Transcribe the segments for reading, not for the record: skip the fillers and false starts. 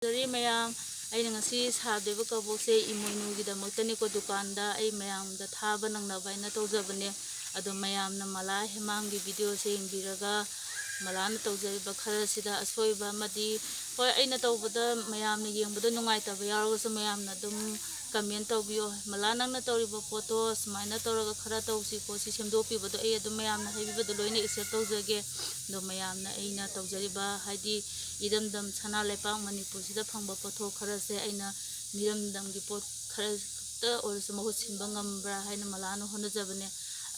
Dari mayam aina ngasi sadeba kabokse imoinugidamaktani ko dukanda ai mayamda thaba nangnaba aina tawjabane ado mayamna mala hemanggi video se yingbiraga malana tawjariba khara sida asoiba amadi hoi aina tawbada mayamna yengbada nungaitaba yaragasu mayamna dum comment tawbiyo mala nangna tawriba photo sumaina tawraga khara tawsi ko si semdopibado ai adum mayamna haibibado loina accept tawjage do mayamna aina tawjariba haidi idamdam sana lepang manipur sida phangba pothok khara se aina miramdam gi pot khara ta orsu mahut sinba ngambra haina malana honajabane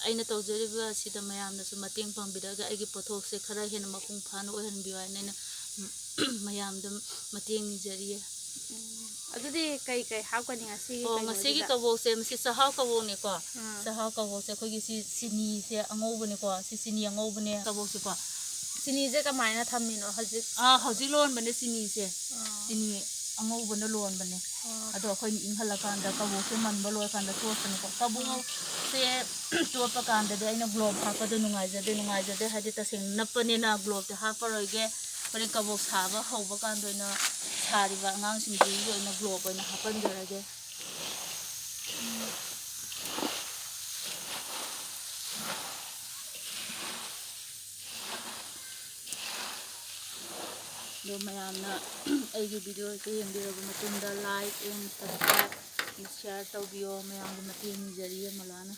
aina tawjariba sida mayamna su mateng pangbiraga aigi pothok se khara hena mapung phana ohanbiwa aina mayamdam mateng nijariye adudi kai kai hapkani ngasi ngasi kabok se msi sahau kabok ne ko sahau kabok se khogi si sini se angobne ko si sini angobne kabok se ko sini je kamaina thamino hajik hajik lon bane sini se sini angobne lon bane ado khoi inghala kanda kabok se manba loi kanda topne ko kabok se topa kanda de aina globe hapa de nungaijade hadi taseng napane na globe te hapa roige pare kabok saba hoba kanda na sariba ngang singji go na globe na hapan jarage do mayamna aigi video ke yendiraga matunda like and subscribe and share tawbiyo mayamga mateng nijariye malana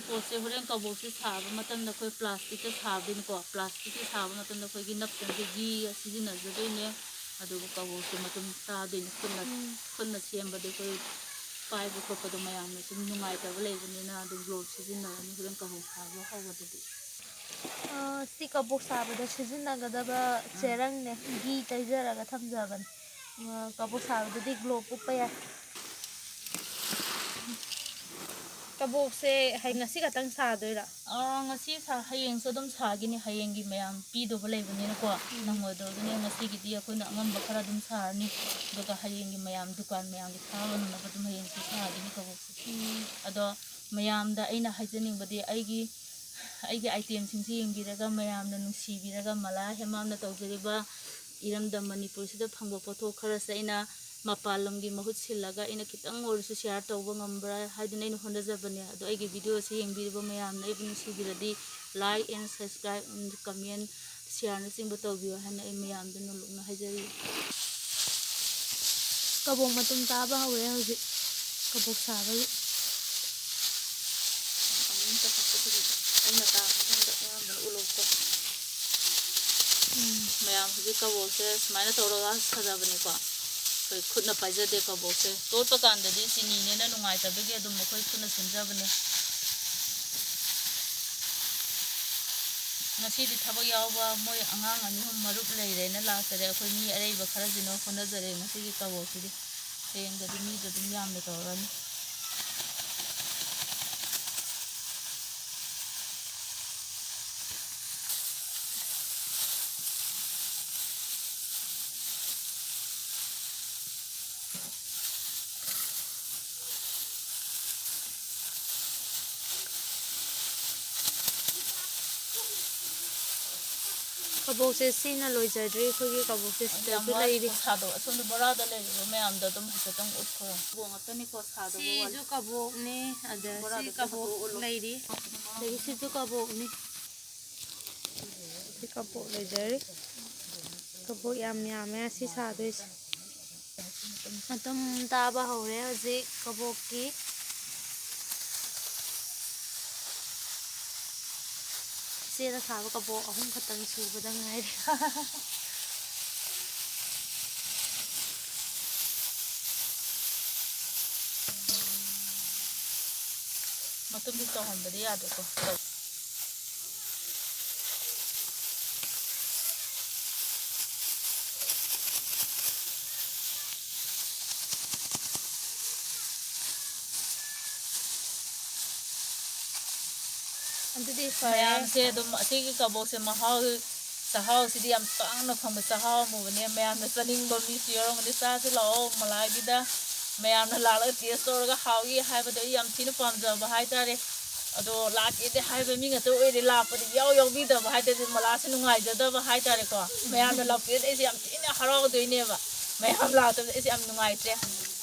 पोसे होरें कबोक से साबा मतंदा कोई plastic के साबदिन को plastic के साबा मतंदा कोई नपतन के गी सिजिनजदोइने अदुबो कबोक से मतम तादिन खुन्ना सेमबदे कोई पाइबो खोपदो मयामने सुम नुंगाइतबा लेबनिना अदुम ग्लोव सिजिनरनि होरें कबोक साबा हौबददि si kabok sabada sizinnagadaba cherangne gi taijaraga thamjaban kabok sabadadi globe upa yai kabok se hai ngasi katang sadoira ngasi sa hayeng so dum sagini hayengi mayam pido baleibani ko nangodo dune ngasi gidi akoina ngamba khara dum sarni doga hayengi mayam dukan mayam gi thawan na badum hayeng si sagini kabok ado mayam da aina hajening badi aigi item singsi yengbiraga mayam na nungsibiraga mala hemam na tawjariba iramda manipur sida phangba pothok khara sa aina mapalomgi mahut silaga ina kitang orsu share tawba ngambra haidina ina honajabane ado aigi video se yengbiriba mayam na ibnu sibiradi like and subscribe and comment share na singba tawbiyo hana ai mayam da nulukna hajari kabok matum taba hawe hojik kabok sabai mayam hujik kabok se smaina tawraga sajabane ko koi khutna paijade kabok se topa kanda di sini ne na nungaitabage adum koi khutna sinjabane ngasi di thabak yawba moi angang ani hum marup leire na lasare akhoi mi areiba khara jino khonajare ngasi gi kabok sidi tengda di mi da dum yamne tawrani kabok se sina loijadri khogi kabok se sidasu lairi sado asondu borada leiro mayam da dum hasatang utkhora bongatani ko sado si ju kabok ni ada si kabok lairi lagi si ju kabok ni si kabok lairi kabok yam si sadois matum taba hore hojik kabok ki sera saba kabok ahum khatang subada ngaire matum bi tawhanbadi yado ko ꯑꯗꯨꯗꯤ ꯐꯔꯦ ꯃꯌꯥꯝꯁꯦ ꯑꯗꯨꯝ ꯑꯁꯤꯒꯤ ꯀꯕꯣꯛꯁꯦ ꯃꯍꯥꯎ ꯆꯥꯛꯍꯥꯎꯁꯤꯗꯤ ꯌꯥꯝ ꯇꯥꯡꯅ ꯐꯪꯕ ꯆꯥꯛꯍꯥꯎ ꯑꯃꯨꯕꯅꯦ ꯃꯌꯥꯝꯅ ꯆꯥꯅꯤꯡꯕ ꯃꯤꯁꯨ ꯌꯥꯎꯔꯝꯒꯅꯤ ꯆꯥꯁꯤ ꯂꯥꯛꯑꯣ ꯃꯂꯥꯒꯤꯗ ꯃꯌꯥꯝꯅ ꯂꯥꯛꯂꯒ ꯇꯦꯁ ꯇꯧꯔꯒ ꯍꯥꯎꯏ ꯍꯥꯏꯕꯗꯣ ꯑꯩ ꯌꯥꯝ ꯊꯤꯅ ꯄꯥꯝꯖꯕ ꯍꯥꯏꯇꯥꯔꯦ ꯑꯗꯣ ꯂꯥꯛꯀꯦꯗꯤ ꯍꯥꯏꯕ ꯃꯤ ꯉꯥꯛꯇ ꯑꯣꯏꯔꯦ ꯂꯥꯛꯄꯗꯤ ꯌꯥꯎꯕꯤꯗꯕ ꯍꯥꯏꯇꯥꯔꯦ ꯃꯂꯥꯁꯦ ꯅꯨꯡꯉꯥꯏꯖꯗꯕ ꯍꯥꯏꯇꯥꯔꯦꯀꯣ ꯃꯌꯥꯝꯅ ꯂꯥꯛꯄꯤꯔꯗꯤ ꯑꯩꯁꯦ ꯌꯥꯝ ꯊꯤꯅ ꯍꯔꯥꯎꯗꯣꯏꯅꯦꯕ ꯃꯌꯥꯝ ꯂꯥꯛꯇꯕꯗ ꯑꯩꯁꯦ ꯌꯥꯝ ꯅꯨꯡꯉꯥꯏꯇ꯭ꯔꯦ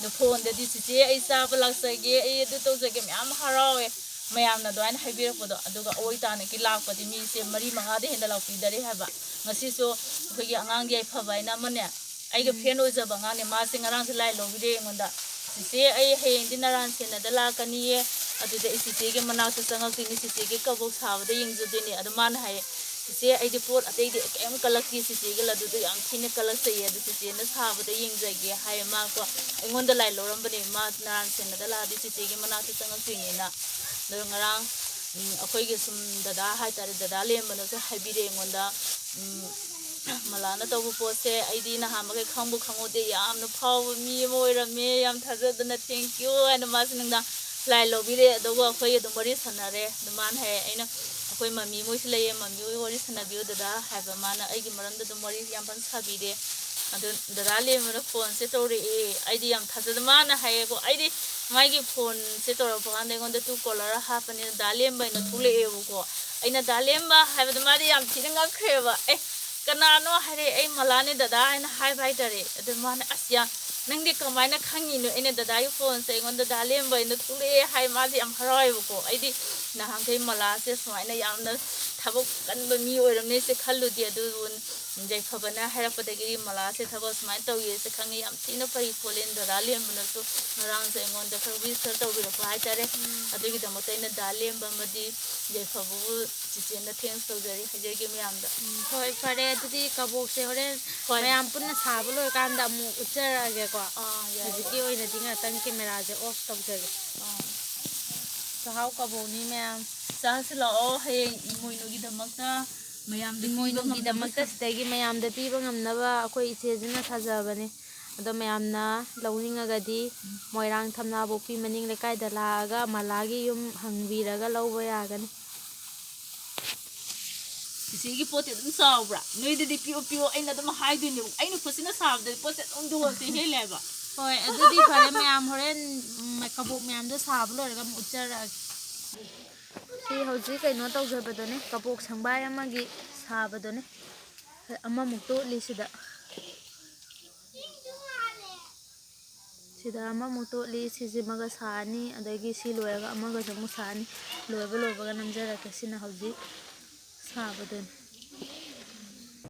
ꯑꯗꯣ ꯐꯣꯟꯗꯗꯤ ꯆꯤꯆꯦ ꯑꯩ ꯆꯥꯕ ꯂꯥꯛꯆꯒꯦ ꯑꯩ ꯑꯗꯨ ꯇꯧꯖꯒꯦ ꯃꯌꯥꯝ ꯍꯔꯥꯎꯋꯦ ꯃꯌꯥꯝꯅ ꯑꯗꯨꯃꯥꯏꯅ ꯍꯥꯏꯕꯤꯔꯛꯄꯗꯣ ꯑꯗꯨꯒ ꯑꯋꯣꯏ ꯇꯥꯅꯒꯤ ꯂꯥꯛꯄꯗꯤ ꯃꯤꯁꯦ 4-5ꯗ ꯍꯦꯟꯅ ꯂꯥꯛꯄꯤꯗꯔꯦ ꯍꯥꯏꯕ ꯉꯁꯤꯁꯨ ꯑꯩꯈꯣꯏꯒꯤ ꯑꯉꯥꯡꯒꯤ ꯌꯥꯏꯐꯕ ꯍꯥꯏꯅ ꯑꯃꯅꯦ ꯑꯩꯒ ꯐ꯭ꯔꯦꯟ ꯑꯣꯏꯖꯕ ꯑꯉꯥꯡꯅꯦ ꯃꯥꯁꯦ ꯉꯔꯥꯡꯁꯦ ꯂꯥꯏ ꯂꯧꯕꯤꯔꯦ ꯑꯩꯉꯣꯟꯗ ꯆꯤꯆꯦ ꯑꯩ ꯍꯌꯦꯡꯗꯤ ꯅꯔꯥꯟ ꯁꯦꯟꯅꯗ ꯂꯥꯛꯀꯅꯤꯌꯦ ꯑꯗꯨꯗ ꯑꯩ ꯆꯤꯆꯦꯒꯤ ꯃꯅꯥꯛꯇ ꯆꯪꯉꯛꯇꯣꯏꯅꯤ ꯆꯤꯆꯦꯒꯤ ꯀꯕꯣꯛ ꯁꯥꯕꯗ ꯌꯦꯡꯖꯗꯣꯏꯅꯤ ꯑꯗꯨ ꯃꯥꯅ ꯍꯥꯏꯌꯦ ꯆꯤꯆꯦ ꯑꯩꯗꯤ ꯄꯣꯠ ꯑꯇꯩꯗꯤ ꯀꯩꯝ ꯀꯜꯂꯛꯇꯦ ꯆꯤꯆꯦꯒꯤ ꯂꯗꯨꯗꯣ ꯌꯥꯝ ꯊꯤꯅ ꯀꯜꯂꯛꯆꯩꯌꯦ ꯑꯗꯨ ꯆꯤꯆꯦꯅ ꯁꯥꯕꯗ ꯌꯦꯡꯖꯒꯦ ꯍꯥꯏꯌꯦ ꯃꯥꯀꯣ ꯑꯩꯉꯣꯟꯗ ꯂꯥꯏ ꯂꯧꯔꯝꯕꯅꯦ ꯃꯥ ꯅꯔꯥꯟ ꯁꯦꯟꯅꯗ ꯂꯥꯛꯑꯗꯤ ꯆꯤꯆꯦꯒꯤ ꯃꯅꯥꯛꯇ ꯆꯪꯉꯛꯇꯣꯏꯅꯤꯅ ꯑꯗꯨ ꯉꯔꯥꯡ ꯑꯩꯈꯣꯏꯒꯤ ꯁꯨꯝ ꯗꯗꯥ ꯍꯥꯏꯇꯥꯔꯦ ꯗꯗꯥ ꯂꯦꯝꯕꯅꯁꯨ ꯍꯥꯏꯕꯤꯔꯛꯑꯦ ꯑꯩꯉꯣꯟꯗ ꯃꯂꯥꯅ ꯇꯧꯕ ꯄꯣꯠꯁꯦ ꯑꯩꯗꯤ ꯅꯍꯥꯟꯃꯈꯩ ꯈꯪꯕꯨ ꯈꯪꯍꯧꯗꯦ ꯌꯥꯝꯅ ꯐꯥꯎꯕ ꯃꯤ ꯑꯃ ꯑꯣꯏꯔꯝꯃꯦ ꯌꯥꯝ ꯊꯥꯖꯗꯅ ꯊꯦꯡꯀ꯭ꯌꯨ ꯍꯥꯏꯅ ꯃꯥꯁꯦ ꯅꯨꯡꯗꯥꯡ ꯂꯥꯏ ꯂꯧꯕꯤꯔꯦ ꯑꯗꯨꯒ ꯑꯩꯈꯣꯏ ꯑꯗꯨꯝ ꯋꯥꯔꯤ ꯁꯥꯟꯅꯔꯦ ꯑꯗꯨ ꯃꯥꯅ ꯍꯥꯏꯌꯦ ꯑꯩꯅ ꯑꯩꯈꯣꯏ ꯃꯃꯤ ꯃꯣꯏꯁꯨ ꯂꯩꯌꯦ ꯃꯃꯤ ꯍꯣꯏ ꯋꯥꯔꯤ ꯁꯥꯟꯅꯕꯤꯌꯨ ꯗꯗꯥ ꯍꯥꯏꯕ ꯃꯥꯅ ꯑꯩꯒꯤ ꯃꯔꯝꯗ ꯑꯗꯨꯝ ꯋꯥꯔꯤ ꯌꯥꯝ ꯐꯖꯅ ꯁꯥꯕꯤꯔꯦ ꯑꯗꯨ ꯗꯗꯥ ꯂꯦꯝꯕꯅ ꯐꯣꯟꯁꯦ ꯇꯧꯔꯛꯑꯦ ꯑꯩꯗꯤ ꯌꯥꯝ ꯊꯥꯖꯗ ꯃꯥꯅ ꯍꯥꯏꯌꯦꯀꯣ ꯑꯩꯗꯤ ꯃꯥꯒꯤ ꯐꯣꯟꯁꯦ ꯇꯧꯔꯛꯄ ꯀꯥꯟꯗ ꯑꯩꯉꯣꯟꯗ ꯇꯨ ꯀꯣꯂꯔ ꯍꯥꯞꯄꯅꯤꯅ ꯗꯥ ꯂꯦꯝꯕ ꯑꯩꯅ ꯊꯣꯛꯂꯛꯑꯦꯕꯀꯣ ꯑꯩꯅ ꯗꯥ ꯂꯦꯝꯕ ꯍꯥꯏꯕꯗ ꯃꯥꯗꯤ ꯌꯥꯝ ꯊꯤꯅ ꯉꯛꯈ꯭ꯔꯦꯕ ꯀꯅꯥꯅꯣ ꯍꯥꯏꯔꯦ ꯑꯩ ꯃꯂꯥꯅꯦ ꯗꯗꯥ ꯍꯥꯏꯅ ꯍꯥꯏꯕ ꯍꯥꯏꯇꯥꯔꯦ ꯑꯗꯨ ꯃꯥꯅ ꯑꯁ ꯅꯪꯗꯤ ꯀꯃꯥꯏꯅ ꯈꯪꯉꯤꯅꯣ ꯑꯩꯅ ꯗꯗꯥꯒꯤ ꯐꯣꯟꯁꯦ ꯑꯩꯉꯣꯟꯗ ꯗꯥ ꯂꯦꯝꯕ ꯑꯩꯅ ꯊꯣꯛꯂꯛꯑꯦ ꯍꯥꯏ ꯃꯥꯁꯦ ꯌꯥꯝ ꯍꯔꯥꯎꯋꯦꯕꯀꯣ ꯑꯩꯗꯤ ꯅꯍꯥꯟꯈꯩ ꯃꯂꯥꯁꯦ ꯁꯨꯃꯥꯏꯅ ꯌꯥꯝꯅ ꯊꯕꯛ ꯀꯟꯕ ꯃꯤ ꯑꯣꯏꯔꯝꯅꯦꯁꯦ ꯈꯜꯂꯨꯗꯦ ꯑꯗꯨꯕꯨ ꯌꯥꯏꯐꯕꯅ ꯍꯥꯏꯔꯛꯄꯗꯒꯤ ꯃꯂꯥꯁꯦ ꯊꯕꯛ ꯁꯨꯃꯥꯏꯅ ꯇꯧꯒꯦꯁꯦ ꯈꯪꯉꯤ ꯌꯥꯝ ꯊꯤꯅ ꯐꯩ ꯈꯣꯠꯂꯦ ꯗꯗꯥ ꯂꯦꯝꯕꯅꯁꯨ ꯉꯔꯥꯡꯁꯦ ꯑꯩꯉꯣꯟꯗ ꯈꯔ ꯋꯤꯁ ꯈꯔ ꯇꯧꯕꯤꯔꯛꯄ ꯍꯥꯏꯇꯥꯔꯦ ꯑꯗꯨꯒꯤꯗꯃꯛꯇ ꯑꯩꯅ ꯗꯥ ꯂꯦꯝꯕ ꯑꯃꯗꯤ ꯌꯥꯏꯐꯕꯕꯨ ꯆꯤꯆꯦꯅ ꯊꯦꯡꯛꯁ ꯇꯧꯖꯔꯤ ꯍꯥꯏꯖꯒꯦ ꯃꯌꯥꯝꯗ ꯍꯣꯏ ꯐꯔꯦ ꯑꯗꯨꯗꯤ ꯀꯕꯣꯛꯁꯦ ꯍꯣꯔꯦꯟ ꯍꯣꯏ ꯃꯌꯥꯝ ꯄꯨꯟꯅ ꯁꯥꯕ ꯂꯣꯏꯔꯀꯥꯟꯗ ꯑꯃꯨꯛ ꯎꯠꯆꯔꯛꯑꯒꯦꯀꯣ ꯌꯥꯏ ꯍꯧꯖꯤꯛꯀꯤ ꯑꯣꯏꯅꯗꯤ ꯉꯥꯛꯇꯪ ꯀꯦꯃꯦꯔꯥꯁꯦ ꯑꯣꯐ ꯇꯧꯖꯒꯦ ꯆꯥꯛꯍꯥꯎ ꯀꯕꯣꯛꯅꯤ ꯃꯌꯥꯝ ꯆꯥꯁꯤ ꯂꯥꯛꯑꯣ ꯍꯌꯦꯡ ꯏꯃꯣꯏꯅꯨꯒꯤꯗꯃꯛꯇ ꯃꯌꯥꯝꯗ ꯄꯤꯕ ꯉꯝꯅꯕ ꯏꯃꯣꯏꯅꯨꯒꯤꯗꯃꯛꯇ ꯁꯤꯗꯒꯤ ꯃꯌꯥꯝꯗ ꯄꯤꯕ ꯉꯝꯅꯕ ꯑꯩꯈꯣꯏ ꯏꯆꯦꯁꯤꯅ ꯁꯥꯖꯕꯅꯦ ꯑꯗꯣ ꯃꯌꯥꯝꯅ ꯂꯧꯅꯤꯡꯉꯒꯗꯤ ꯃꯣꯏꯔꯥꯡ ꯊꯝꯅꯥꯄꯣꯛꯄꯤ ꯃꯅꯤꯡ ꯂꯩꯀꯥꯏꯗ ꯂꯥꯛꯑꯒ ꯃꯂꯥꯒꯤ ꯌꯨꯝ ꯍꯪꯕꯤꯔꯒ ꯂꯧꯕ ꯌꯥꯒꯅꯤ ꯆꯤꯆꯦꯒꯤ ꯄꯣꯠꯇꯤ ꯑꯗꯨꯝ ꯆꯥꯎꯕ꯭ꯔꯥ ꯅꯣꯏꯗꯗꯤ ꯄꯤꯌꯣ ꯄꯤꯌꯣ ꯑꯩꯅ ꯑꯗꯨꯝ ꯍꯥꯏꯗꯣꯏꯅꯦꯕ ꯑꯩꯅ ꯈꯨꯠꯁꯤꯅ ꯁꯥꯕꯗꯗꯤ ꯄꯣꯠꯁꯦ ꯑꯗꯨꯝ ꯗꯤꯋꯥꯟꯁꯦ ꯍꯦꯜꯂꯦ ꯍꯥꯏꯕ ꯍꯣꯏ ꯑꯗꯨꯗꯤ ꯐꯔꯦ ꯃꯌꯥꯝ ꯍꯣꯔꯦꯟ ꯀꯕꯣꯛ ꯃꯌꯥꯝꯗꯣ ꯁꯥꯕ ꯂꯣꯏꯔꯒ ꯑꯃꯨꯛ ꯎꯠꯆꯔꯛꯑꯒꯦ ꯁꯤ ꯍꯧꯖꯤꯛ ꯀꯩꯅꯣ ꯇꯧꯖꯕꯗꯨꯅꯦ ꯀꯕꯣꯛ ꯁꯪꯕꯥꯏ ꯑꯃꯒꯤ ꯁꯥꯕꯗꯨꯅꯦ ꯑꯃꯃꯨꯛ ꯇꯣꯠꯂꯤ ꯁꯤꯗ ꯑꯃꯃꯨꯛ ꯇꯣꯠꯂꯤ ꯁꯤꯁꯤꯃꯒ ꯁꯥꯔꯅꯤ ꯑꯗꯒꯤ ꯁꯤ ꯂꯣꯏꯔꯒ ꯑꯃꯒꯁꯨ ꯑꯃꯨꯛ ꯁꯥꯔꯅꯤ ꯂꯣꯏꯕꯒ ꯅꯝꯖꯔꯛꯀꯦ ꯁꯤꯅ ꯍꯧꯖꯤꯛ ꯁꯥꯕꯗꯨꯅꯤ